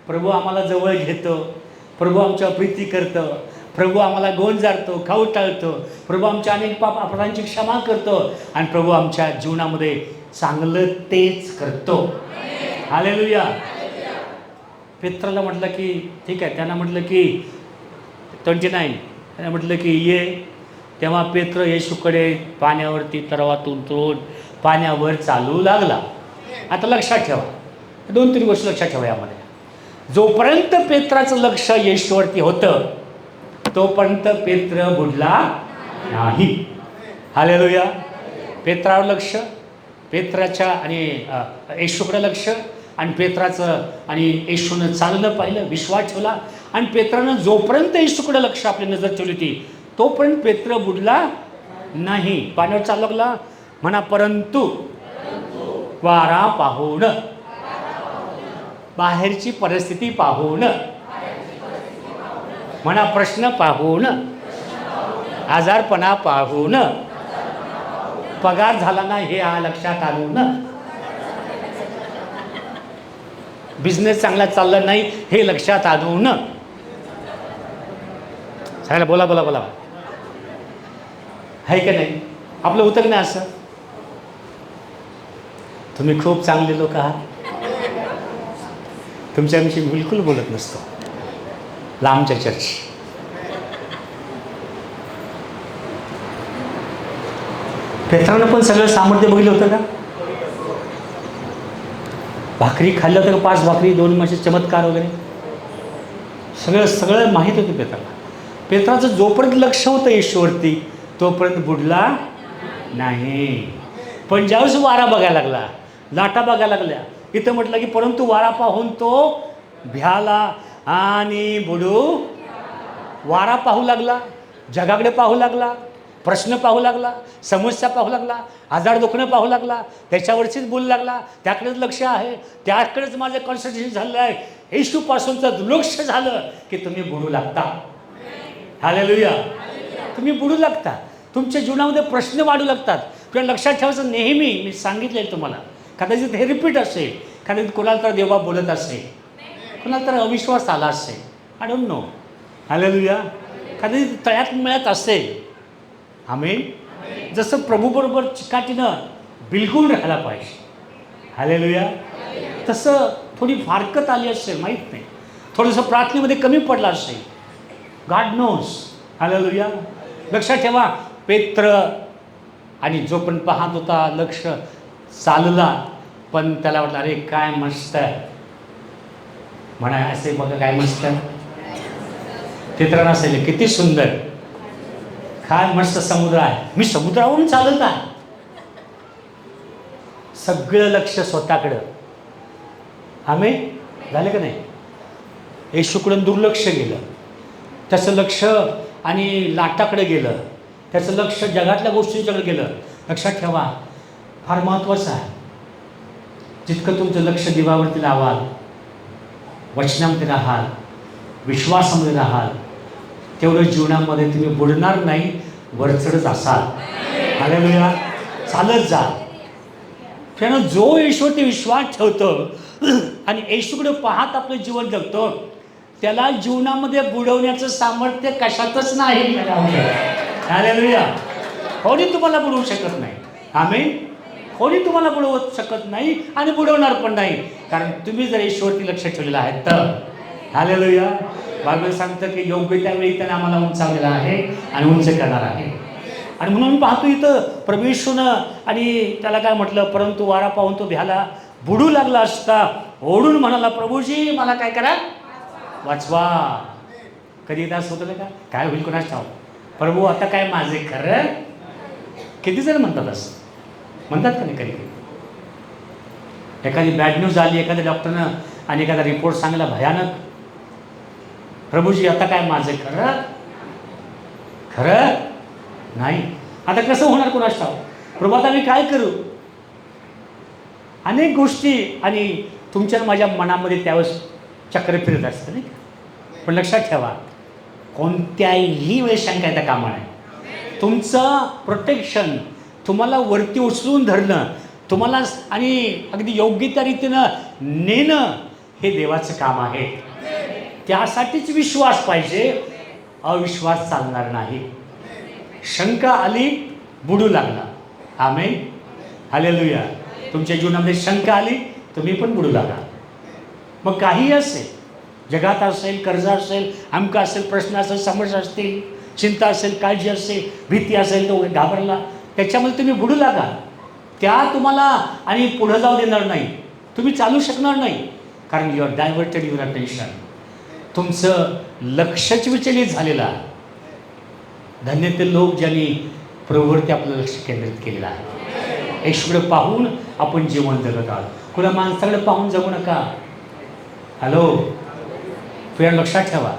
प्रभू आम्हाला जवळ घेतो. प्रभू आमच्यावर प्रीती करतो. प्रभू आम्हाला गोंद जाळतो, खाऊ टाळतो. प्रभू आमच्या अनेक पाप अपराधांची क्षमा करतो आणि प्रभू आमच्या जीवनामध्ये चांगलं तेच करतो. हालेलुया. पेत्राला म्हटलं की ठीक आहे. त्यांना म्हटलं की 29 त्यांना म्हटलं की ये. तेव्हा पेत्र येशूकडे पाण्यावरती तरवातून उतरून पाण्यावर चालू लागला. आता लक्षात ठेवा, 2-3 गोष्टी लक्षात ठेवा यामध्ये. जोपर्यंत पेत्राचं लक्ष येशूवरती होतं तोपर्यंत पेत्र बुडला नाही. हालेलुया. पेत्रावर लक्ष, पेत्राच्या आणि येशूकडे लक्ष, आणि पेत्राचं आणि येशूनं चांगलं पाहिलं, विश्वास ठेवला. आणि पेत्रानं जोपर्यंत येशूकडे लक्ष, आपली नजर ठेवली होती, तोपर्यंत पेत्र बुडला नाही. पाण्यावर चालू लागला. म्हणा, परंतु वारा पाहून, बाहेरची परिस्थिती पाहून, म्हणा प्रश्न पाहून, आजारपणा पाहून, पगार झाला ना हे लक्षात आणून, बिझनेस चांगला चालला नाही हे लक्षात आणून, सांगा बोला बोला बोला, आहे का नाही? आपलं उत्तर नाही असं. तुम्ही खूप चांगले लोक आहात. तुमच्याविषयी बिलकुल बोलत नसतो. लांबच्या चर्च. पेत्रानं पण सगळं सामर्थ्य बघितलं होतं का? भाकरी खाल्लं होतं का? 5 भाकरी 2 मासे, चमत्कार वगैरे सगळं माहीत होतं पेत्राला. पेत्राचं जोपर्यंत लक्ष होतं येशूवरती तोपर्यंत बुडला नाही. पण ज्यावेळेस वारा बघायला लागला, लाटा बघायला लागल्या, इथं म्हटलं की परंतु वारा पाहून तो भ्याला आणि बुडू. वारा पाहू लागला, जगाकडे पाहू लागला, प्रश्न पाहू लागला, समस्या पाहू लागला, आजार दुखणं पाहू लागला, त्याच्यावरचीच बोलू लागला. त्याकडेच लक्ष आहे, त्याकडेच माझं कॉन्सन्ट्रेशन झालं आहे. येशूपासूनचं दुर्लक्ष झालं की तुम्ही बुडू लागता. हालेलुया. तुम्ही बुडू लागता. तुमच्या जीवनामध्ये प्रश्न वाढू लागतात. पण लक्षात ठेवायचं, नेहमी मी सांगितलेलं तुम्हाला, कदाचित हे रिपीट असेल, कदाचित कोणाला तर देवा बोलत असेल, कोणाला तर अविश्वास आला असेल, आय डोंट नो. हालेलुया. कधी तळ्यात मिळत असेल, आमेन, जसं प्रभूबरोबर चिकाटीनं बिलकुल राहायला पाहिजे, हालेलुया, तसं थोडी फारकत आली असेल, माहीत नाही, थोडंसं प्रार्थनेमध्ये कमी पडलं असेल, गॉड नोस, हालेलुया. लक्षात ठेवा, पेत्र आणि जो पण पाहत होता लक्ष चालला, पण त्याला वाटलं अरे काय मस्त म्हणा, असे बघा काय मस्त, ते तर नसेल किती सुंदर, काय मस्त समुद्र आहे, मी समुद्रावरून चालत आहे. सगळं लक्ष स्वतःकडं, आमेन, झालं का नाही. येशूकडून दुर्लक्ष गेलं, त्याचं लक्ष आणि लाटाकडे गेलं, त्याचं लक्ष जगातल्या गोष्टींच्याकडे गेलं. लक्षात ठेवा, फार महत्त्वाचं आहे, जितकं तुमचं लक्ष देवावरती लावाल, वचनामध्ये राहाल, विश्वासामध्ये राहाल, तेवढं जीवनामध्ये तुम्ही बुडणार नाही, वरचढच असाल, हालेलुया, चालत जा. त्यानं जो येशूवरती विश्वास ठेवतो आणि येशूकडे पाहत आपलं जीवन जगतो, त्याला जीवनामध्ये बुडवण्याचं सामर्थ्य कशातच नाही. हालेलुया. कोणी तुम्हाला बुडवू शकत नाही, आमेन, कोणी तुम्हाला बुडवू शकत नाही आणि बुडवणार पण नाही, कारण तुम्ही जर येशूवरती लक्ष ठेवलेलं आहे तर. हालेलुया. बायबल सांगतं की योग्य त्यावेळी त्याने आम्हाला उंचावलेला आहे आणि उंच करणार आहे. आणि म्हणून पाहतो इथं परमेश्वरनं आणि त्याला काय म्हटलं, परंतु वारा पाहून तो भ्याला, बुडू लागला असता, ओढून म्हणाला, प्रभूजी मला काय करा, वाचवा. कधी एकदा असं होतं का, काय होईल कोणाच ठाव, प्रभू आता काय माझे खरं. किती जण म्हणतात असं, म्हणतात का नाही कधी कधी. एखादी बॅड न्यूज आली, एखाद्या डॉक्टरनं आणि एखादा रिपोर्ट सांगला भयानक, प्रभूजी आता काय माझे खरं, खरं नाही. आता कसं होणार कोणाच ठाव, प्रभू आता मी काय करू. अनेक गोष्टी आणि तुमच्या माझ्या मनामध्ये त्यावेळेस चक्र फिरत असतं नाही. पण लक्षात ठेवा, कोणत्याही वेळेस शंका येता कामा नये. तुमचं प्रोटेक्शन, तुम्हाला वरती उचलून धरणं, तुम्हाला आणि अगदी योग्य त्या रीतीनं नेणं, हे देवाचं काम आहे. त्यासाठीच विश्वास पाहिजे, अविश्वास चालणार नाही. शंका आली, बुडू लागला, आमेन, हालेलुया. तुमच्या जीवनामध्ये शंका आली, तुम्ही पण बुडू लागा. मग काही असेल, जगात असेल, कर्ज असेल, अमका असेल, प्रश्न असेल, समस्या असतील, चिंता असेल, काळजी असेल, भीती असेल, तो घाबरला, त्याच्यामध्ये तुम्ही बुडू लागा. त्या तुम्हाला आणि पुढं जाऊ देणार नाही, तुम्ही चालू शकणार नाही, कारण यू आर डायव्हर्टेड युअर अटेन्शन. तुमचं लक्षच विचलित झालेलं आहे. धन्य ते लोक ज्यांनी प्रवृत्ती आपलं लक्ष केंद्रित केलेलं आहे. येशूकडे पाहून आपण जीवन जगत आहोत, कुणा माणसाकडे पाहून जगू नका. हॅलो, तुझ्या लक्षात ठेवा,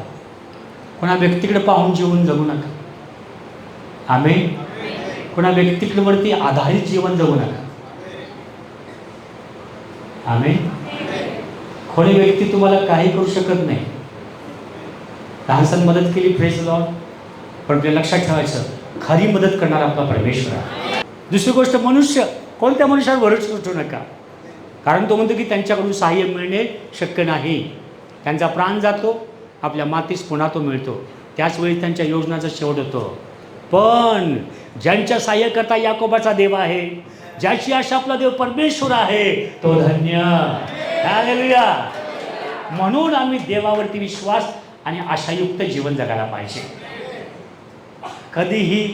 कुणा व्यक्तीकडे पाहून जीवन जगू नका, आमेन, कुणा व्यक्तीकडे आधारित जीवन जगू नका, आमेन. कोणी व्यक्ती तुम्हाला काही करू शकत नाही. लहानसण मदत केली, प्रेज लॉर्ड, पण आपल्या लक्षात ठेवायचं, खरी मदत करणारा आपला परमेश्वर आहे. दुसरी गोष्ट, मनुष्य, कोणत्या मनुष्यावर भरोसा ठेवू नका, कारण तो म्हणतो की त्यांच्याकडून सहाय्य मिळणे शक्य नाही. त्यांचा प्राण जातो, आपल्या मातीस पुन्हा तो मिळतो, त्याचवेळी त्यांच्या योजनाचा शेवट होतो. पण ज्यांच्या सहाय्य करता याकोबाचा देव आहे, ज्याची आशा आपला देव परमेश्वर आहे, तो धन्य. हालेलुया. म्हणून आम्ही देवावरती विश्वास आणि आशायुक्त जीवन जगायला पाहिजे. कधीही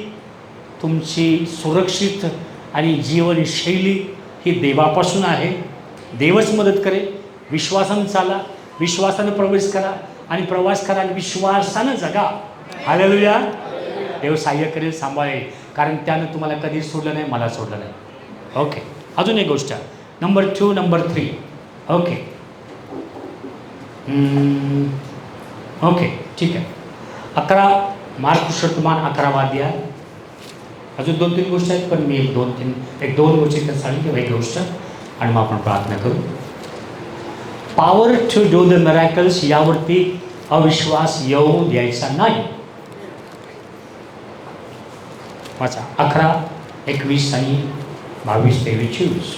तुमची सुरक्षित आणि जीवनशैली ही देवापासून आहे. देवच मदत करेल. विश्वासानं चाला, विश्वासानं प्रवेश करा आणि प्रवास करा आणि विश्वासानं जगा. हालेलुया. देव सहाय्य करेल, सांभाळेल, कारण त्यानं तुम्हाला कधीच सोडलं नाही, मला सोडलं नाही. ओके, अजून एक गोष्ट, नंबर 2, नंबर 3. ओके ओके, ठीक आहे. 11 मार्क वर्तमान 11वा अध्याय. अजून 2-3 गोष्टी आहेत, पण मी 1-2 गोष्टी तर सांगेन किंवा एक गोष्ट आणि मग आपण प्रार्थना करू. Power to do the miracles, यावरती अविश्वास येऊ द्यायचा नाही. वाचा 11:21 आणि 22-23.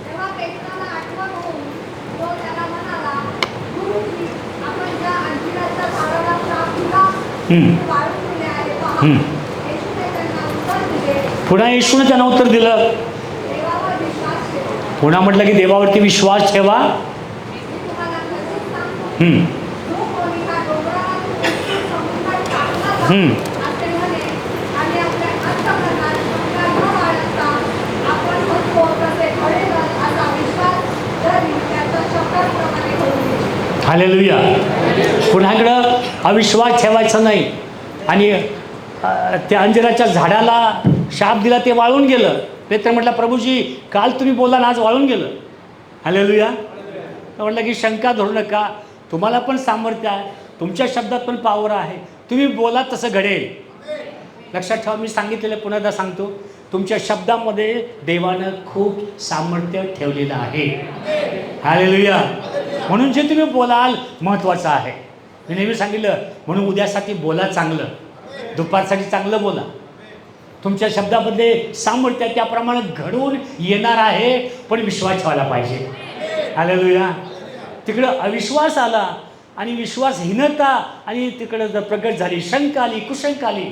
तेव्हा पेत्राला आठवण होऊन तो त्याला म्हणाला, गुरुजी, आपण ज्या अंजिराच्या झाडाला शाप दिला हम्म. वाळून दिले आहे पहा. हम्म. येशूने त्यांना उत्तर दिले, पुन्हा येशूने त्यांना उत्तर दिलं. देवावर विश्वास ठेवा. पुन्हा म्हटलं की देवावरती विश्वास ठेवा. मी तुम्हाला खरंच सांगतो, हम्म. जो कोणी ह्या डोंगराला उचलून समुद्रात टाकला जा, हम्म. असे म्हणे, आणि आपल्या अंतःकरणात शंका न बाळगता आपण म्हणतो तसे घडेलच असा विश्वास जरी त्याचा शब्दाप्रमाणे घडून येईल. हालेलुया. पुन्हा इकडं अविश्वास ठेवायचा नाही. आणि त्या अंजिराच्या झाडाला शाप दिला, ते वाळून गेलं. पेत्र म्हटलं, प्रभूजी काल तुम्ही बोलला ना, आज वाळून गेलं. हालेलुया. म्हटलं की शंका धरू नका, तुम्हाला पण सामर्थ्य आहे, तुमच्या शब्दात पण पावर आहे, तुम्ही बोला तसं घडेल. लक्षात ठेवा, मी सांगितलेलं पुन्हा एकदा सांगतो, तुमच्या शब्दामध्ये देवानं खूप सामर्थ्य ठेवलेलं आहे. हालेलुया. म्हणून जे तुम्ही बोलाल महत्त्वाचं आहे. मी नेहमी सांगितलं, म्हणून उद्यासाठी बोला चांगलं, दुपारसाठी चांगलं बोला. तुमच्या शब्दामध्ये सामर्थ्य त्याप्रमाणे घडून येणार आहे, पण विश्वास ठेवायला पाहिजे. हालेलुया. तिकडं अविश्वास आला आणि विश्वासहीनता आणि तिकडं जर प्रगट झाली, शंका आली, कुशंका आली,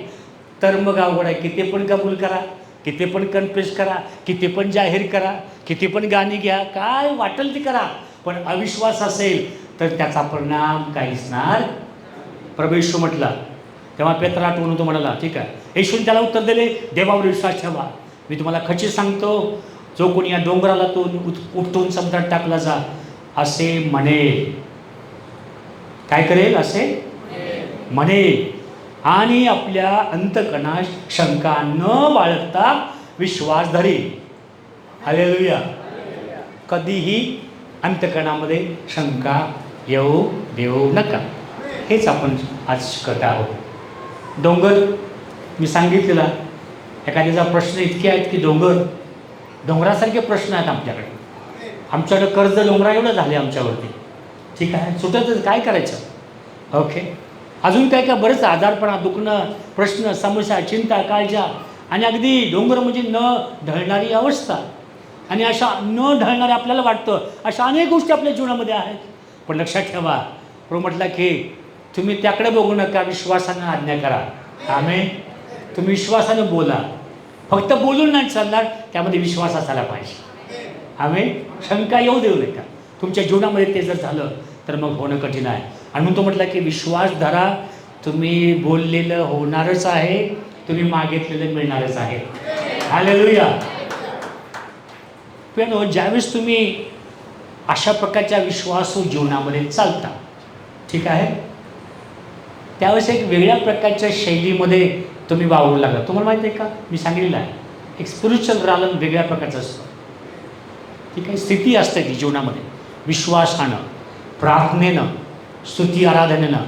तर मग अवघड आहे. किती पण कबूल करा, किती पण कन्फ्युज करा, किती पण जाहीर करा, किती पण गाणी घ्या, काय वाटेल ते करा, पण अविश्वास असेल तर त्याचा परिणाम काही असणार. प्रभू येशू म्हटला, तेव्हा पेत्र आठवून तो म्हणाला, ठीक आहे. येशूने त्याला उत्तर दिले, देवावर विश्वास ठेवा. मी तुम्हाला खचित सांगतो, जो कोणी या डोंगराला तो उपटून समुद्रात टाकला जा, असे म्हणेल. काय करेल? असे म्हणेल. आणि आपल्या अंतकरणात शंका न बाळगता विश्वास धरेल. हालेलुया. कधीही अंतकरणामध्ये शंका येऊ देऊ नका. हेच आपण आज शिकत आहोत. डोंगर मी सांगितलेला, एखाद्याचा प्रश्न इतके आहेत की डोंगरासारखे प्रश्न आहेत आमच्याकडे. आमच्याकडे कर्ज डोंगरा एवढं झाले आमच्यावरती. ठीक आहे, सुटायचं काय करायचं? ओके. अजून काय काय बरंच आजारपणा, दुखणं, प्रश्न, समस्या, चिंता, काळजा, आणि अगदी डोंगर म्हणजे न ढळणारी अवस्था. आणि अशा न ढळणाऱ्या आपल्याला वाटतं अशा अनेक गोष्टी आपल्या जीवनामध्ये आहेत. पण लक्षात ठेवा, प्रभू म्हटलं की तुम्ही त्याकडे बघू नका, विश्वासानं आज्ञा करा. आमेन. तुम्ही विश्वासानं बोला. फक्त बोलून नाही चालणार, त्यामध्ये विश्वास असायला पाहिजे. आमेन. शंका येऊ देऊ नका. तुमच्या जीवनामध्ये ते जर झालं तर मग होणं कठीण आहे. आणि म्हणून तो म्हटला की विश्वास धरा, तुम्ही बोललेलं होणारच आहे, तुम्ही मागितलेलं मिळणारच आहे. हालेलुया. पण ज्यावेळेस तुम्ही अशा प्रकारच्या विश्वासू जीवनामध्ये चालता, ठीक आहे, त्यावेळेस एक वेगळ्या प्रकारच्या शैलीमध्ये तुम्ही वावरू लागला. तुम्हाला माहिती आहे का, मी सांगितलेलं आहे, एक स्पिरिच्युअल रालन वेगळ्या प्रकारचं असतं. ठीक आहे, स्थिती असते ती जीवनामध्ये. विश्वासानं, प्रार्थनेनं, स्तुती आराधनेनं,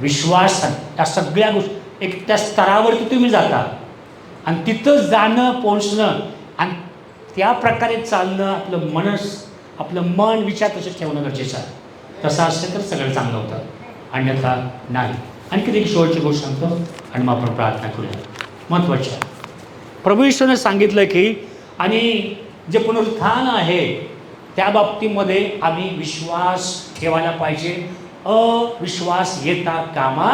विश्वासानं, या सगळ्या गोष्टी एक त्या स्तरावरती तुम्ही जाता. आणि तिथं जाणं, पोचणं आणि त्या प्रकारे चालणं, आपलं मन विचार तसं ठेवणं गरजेचं आहे. तसं असेल तर सगळं चांगलं होतं, अन्यथा नाही. आणखी एक शेवटची गोष्ट सांगतो आणि मग आपण प्रार्थना करूया. महत्त्वाची आहे. प्रभू येशूने सांगितलं की, आणि जे पुनरुत्थान आहे त्या बाबतीमध्ये आम्ही विश्वास ठेवायला पाहिजे. अविश्वास येता कामा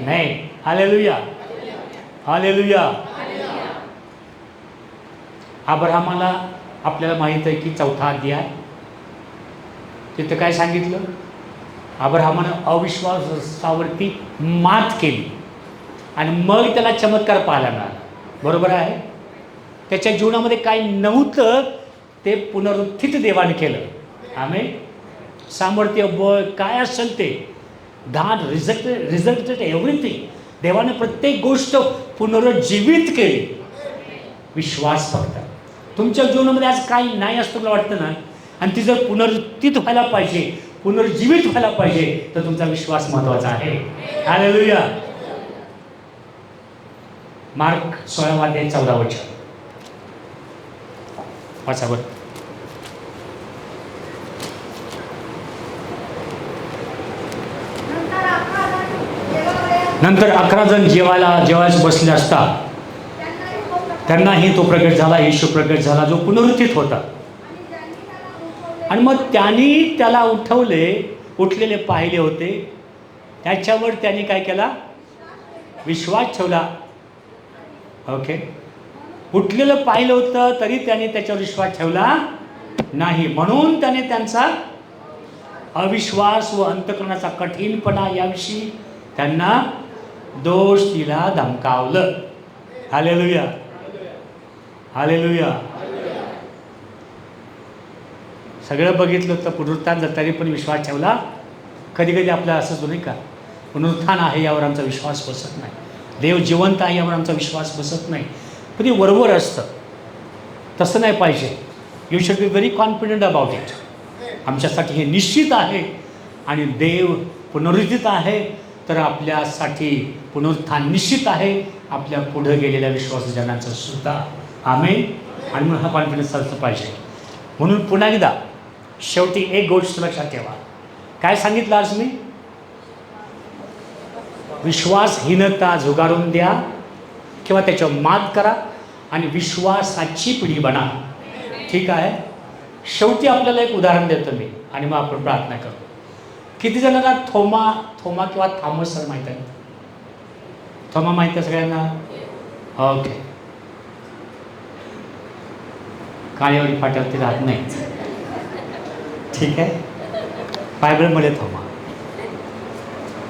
नाही. हालेलुया. हालेलुया. अब्राहमाला आपल्याला माहीत आहे की 4था अध्याय, तिथं काय सांगितलं? अब्राहमानं अविश्वासावरती मात केली आणि मग त्याला चमत्कार पाहायला मिळाला. बरोबर आहे. त्याच्या जीवनामध्ये काही नव्हतं, ते पुनरुत्थित देवाने केलं. आमेन. सामर्थ्य, बळ काय असेल ते, धान, रिझल्टेड एव्हरीथिंग, देवाने प्रत्येक गोष्ट पुनरुज्जीवित केली. विश्वास फक्त. तुमच्या जीवनामध्ये आज काही नाही असं तुला वाटतं ना, आणि ती जर पुनरुत्थित व्हायला पाहिजे, पुनर्जीवित व्हायला पाहिजे, तर तुमचा विश्वास महत्त्वाचा आहे. हालेलुया. मार्क 16 अध्याय 14 वचन वाचा बरं. नंतर 11 जण जेवायला बसले असता त्यांनाही तो प्रगट झाला, येशू प्रगट झाला, जो पुनरुत्थित होता. आणि मग त्यांनी त्याला उठलेले पाहिले होते. त्याच्यावर त्यांनी काय केला? विश्वास ठेवला. ओके, उठलेलं पाहिलं होतं तरी त्याने त्याच्यावर विश्वास ठेवला नाही, म्हणून त्याने त्यांचा अविश्वास व अंतःकरणाचा कठीणपणा याविषयी त्यांना दोष दिला, धमकावलं. Hallelujah, hallelujah. सगळं बघितलं होतं, पुनरुत्थान झालं तरी पण विश्वास ठेवला. कधी कधी आपल्याला असंच नाही का, पुनरुत्थान आहे यावर आमचा विश्वास बसत नाही, देव जिवंत आहे यावर आमचा विश्वास बसत नाही, पण ते वरवर असतं. तसं नाही पाहिजे. You should be very confident about it. आमच्यासाठी हे निश्चित आहे आणि देव पुनरुज्जीवित आहे, तर आपल्यासाठी पुनरुत्थान निश्चित आहे, आपल्या पुढं गेलेल्या विश्वासजनांचं सुद्धा. आमेन. आणि म्हणून हा कॉन्फिडन्स असलं पाहिजे. म्हणून पुन्हा एकदा शेवटी एक गोष्ट लक्षात ठेवा. काय सांगितलं आज मी? विश्वासहीनता झुगारून द्या किंवा त्याच्यावर मात करा आणि विश्वासाची पिढी बना. ठीक आहे. शेवटी आपल्याला एक उदाहरण देतो मी आणि मग आपण प्रार्थना करतो. किती जणांना थोमा किंवा थॉमस सर माहीत आहे? थोमा माहीत आहे सगळ्यांना? ओके. काळेवाडी फाट्यावरती राहत नाही. ठीक आहे. बायबलमध्ये थोमा.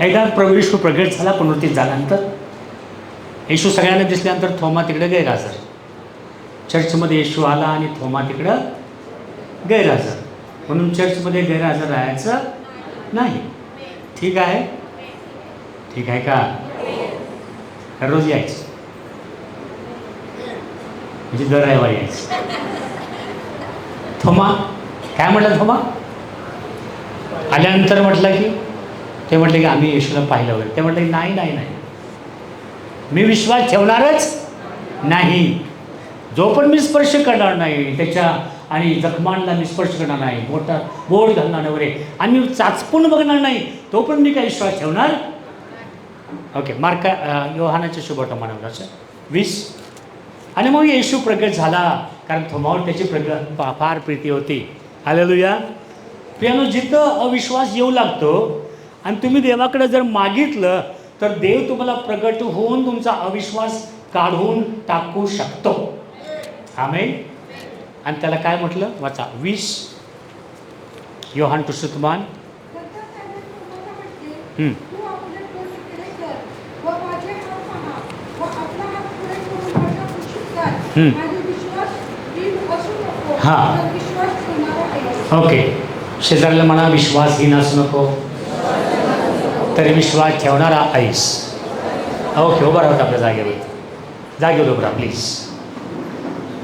एकदा प्रभू येशू प्रगट झाला, पुनरुत्थित झाल्यानंतर येशू सगळ्यांना दिसल्यानंतर थोमा तिकडे गैरहजर. चर्चमध्ये येशू आला आणि थोमा तिकडं गैरहजर. म्हणून चर्चमध्ये गैरहजर राहायचं नाही. ठीक आहे. ठीक आहे का? रोज यायचं म्हणजे दर रविवारी यायचं. थोमा काय म्हटलं? थोमा आल्यानंतर म्हटलं की ते म्हटले की आम्ही येशूला पाहिलं वगैरे. ते म्हटलं की नाही नाही नाही, मी विश्वास ठेवणारच नाही. जो पण मी स्पर्श करणार नाही त्याच्या आणि जखमांना मी स्पर्श करणार नाही, मोठा बोट घालणार वगैरे, आणि मी चाचपून बघणार नाही, तो पण मी काय विश्वास ठेवणार. ओके. योहानाच्या शुभवर्तमानाचं 20. आणि मग येशू प्रगट झाला, कारण थोमावर त्याची फार प्रीती होती. हालेलुया. प्रियानो, जिथं अविश्वास येऊ लागतो आणि तुम्ही देवाकडे जर मागितलं तर देव तुम्हाला प्रगट होऊन तुमचा अविश्वास काढून टाकू शकतो. आमेन. आणि त्याला काय म्हटलं? वाचा 20 योहान पुस्तकमान. हां. ओके. शेजाऱ्याला म्हणा विश्वासहीन असू नको, तरी विश्वास ठेवणारा ऐस. ओके. उभा राहत आपल्या जागेवर उभा राहा please.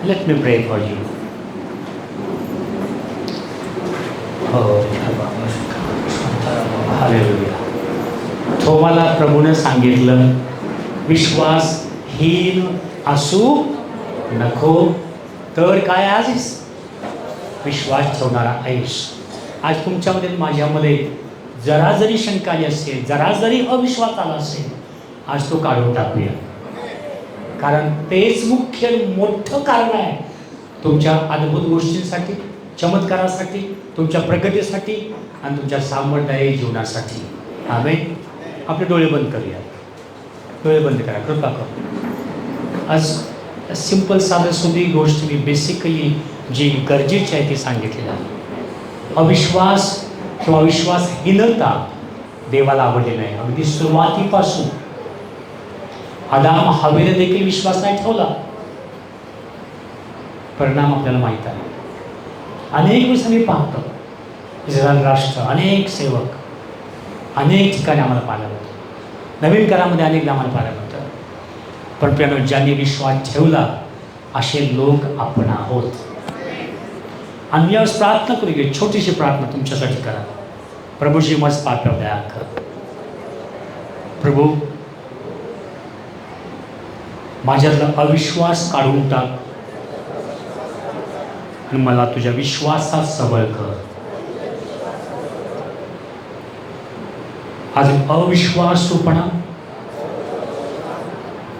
Let me pray for you. Hallelujah. थोमाला प्रभूने सांगितलं विश्वासहीन असू नको, तर काय आजच विश्वास ठेवणारा ऐश. आज तुमच्यामध्ये माझ्यामध्ये जरा जरी शंका आली असेल, जरा जरी अविश्वास आला असेल, आज तो काढून टाकूया. कारण तेच मुख्य मोठं कारण आहे तुमच्या अद्भुत गोष्टींसाठी, चमत्कारासाठी, तुमच्या प्रगतीसाठी आणि तुमच्या सामर्थ्यदायी जीवनासाठी. आमेन. आपले डोळे बंद करूया. डोळे बंद करा, कृपा करू. आज सिंपल साधं सुधी गोष्ट मी बेसिकली जी गरजेची आहे ती सांगितलेली आहे. अविश्वास किंवा विश्वासहीनता देवाला आवडली नाही. अगदी सुरुवातीपासून आदाम हवेला देखील विश्वास नाही ठेवला. परिणाम आपल्याला माहीत आहे. अनेक वेळेस आम्ही पाहतो इस्रायल राष्ट्र, अनेक सेवक, अनेक ठिकाणी आम्हाला पाहायला मिळतं. नवीन करामध्ये अनेकदा आम्हाला पाहायला मिळतं. पण प्रियानो, ज्यांनी विश्वास ठेवला असे लोक आपण आहोत. आणि यावेळेस प्रार्थना करूया. छोटीशी प्रार्थना तुमच्यासाठी करा. प्रभूजी मस्त पाठवल्या कर. प्रभू, माझ्यातला अविश्वास काढून टाक आणि मला तुझ्या विश्वासात सबळ कर. आज अविश्वासूपणा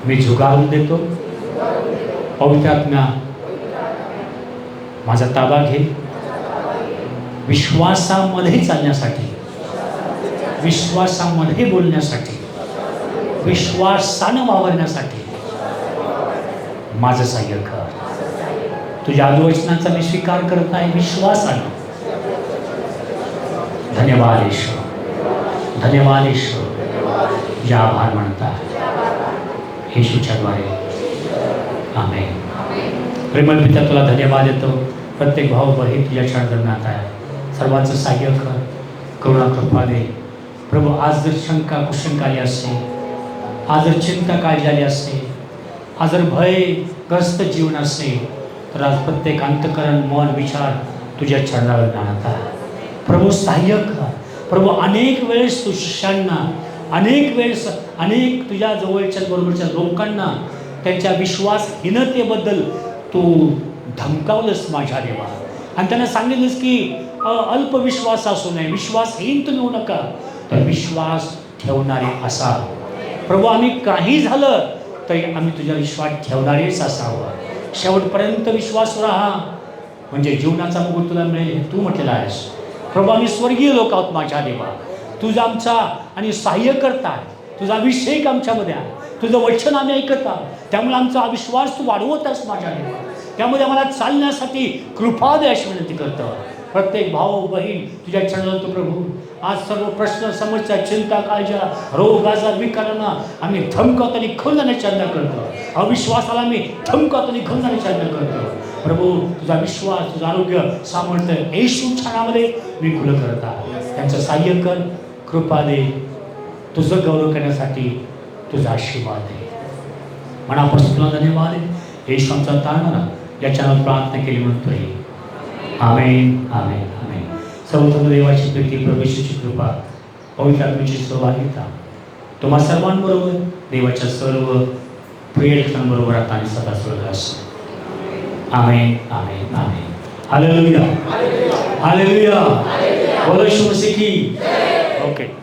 मी झुगारून देतो. पवित्र आत्मा माझा ताबा घे. विश्वासामध्ये चालण्यासाठी, विश्वासामध्ये बोलण्यासाठी, विश्वासानं वावरण्यासाठी माझं सहाय्य कर. तुझ्या अधोवचनाचा मी स्वीकार करत आहे विश्वासानं. धन्यवाद ईश्वर, धन्यवाद ईश्वर. तुझे आभार म्हणता येशूच्या द्वारे. आमेन. प्रेमळ पिता तुला धन्यवाद देतो. प्रत्येक भाऊ बहीण तुझ्या चरणात आहे. सर्वांचं सहाय्य कर, करुणा कृपा दे प्रभू. आज जर शंका कुशंका आली असते, आज जर चिंता काळजी आली असते, आज जर भयग्रस्त जीवन असते, तर आज प्रत्येक अंतकरण मन विचार तुझ्या चरणावर जाणत आहे. प्रभू सहाय्य कर प्रभू. अनेक वेळेस तू शिष्यांना, अनेक वेळेस अनेक तुझ्या जवळच्या बरोबरच्या लोकांना त्यांच्या विश्वासहीनतेबद्दल तू धमकावलंस माझ्या देवा. आणि त्यांना सांगितलंस की अल्पविश्वास असू नये, विश्वासहीन तुम्ही होऊ नका, तर विश्वास ठेवणारे असा. प्रभू आम्ही काही झालं तरी आम्ही तुझ्या विश्वास ठेवणारेच असावं. शेवटपर्यंत विश्वास राहा, म्हणजे जीवनाचा मुकुट तुला मिळेल हे तू म्हटलेलं आहेस. प्रभू आम्ही स्वर्गीय लोक आहोत माझ्या देवा. तुझा आमचा आणि सहाय्य करताय, तुझा अभिषेक आमच्यामध्ये आहे, तुझं वचन आम्ही ऐकत आहोत. त्यामुळे आमचा अविश्वास तू वाढवत आहेस माझ्या देवा. त्यामध्ये आम्हाला चालण्यासाठी कृपा दे अशी विनंती करतो. प्रत्येक भाऊ बहीण तुझ्या चरणात प्रभू. आज सर्व प्रश्न समस्या चिंता काळजा रोग आजार विकारांना आम्ही धमकावत आणि खंडण्याची चर्चा करतो. अविश्वासाला आम्ही धमकावत आणि खंडण्याची चर्चा करतो. प्रभू तुझा विश्वास, तुझं आरोग्य, सामर्थ्य येशूच्या नावामध्ये मी खुलं करत आहे. त्यांचं सहाय्य कर, कृपा दे, तुझं गौरव करण्यासाठी तुझा आशीर्वाद दे. मनापासून तुला धन्यवाद आहे. येशू आमचा तारणारा याच्यावर प्रार्थना केली म्हणतोय. आमेन, आमेन, आमेन. सर्वत्र देवाची प्रीती, प्रभू येशूची कृपा, पवित्र आत्म्याची सहभागिता तुम्हा सर्वांबरोबर, देवाच्या सर्व प्रिय बरोबर आता आणि सदा सर्वदा असो. Amen, amen, amen. Hallelujah, hallelujah. बोलो येशू मसीह की. ओके.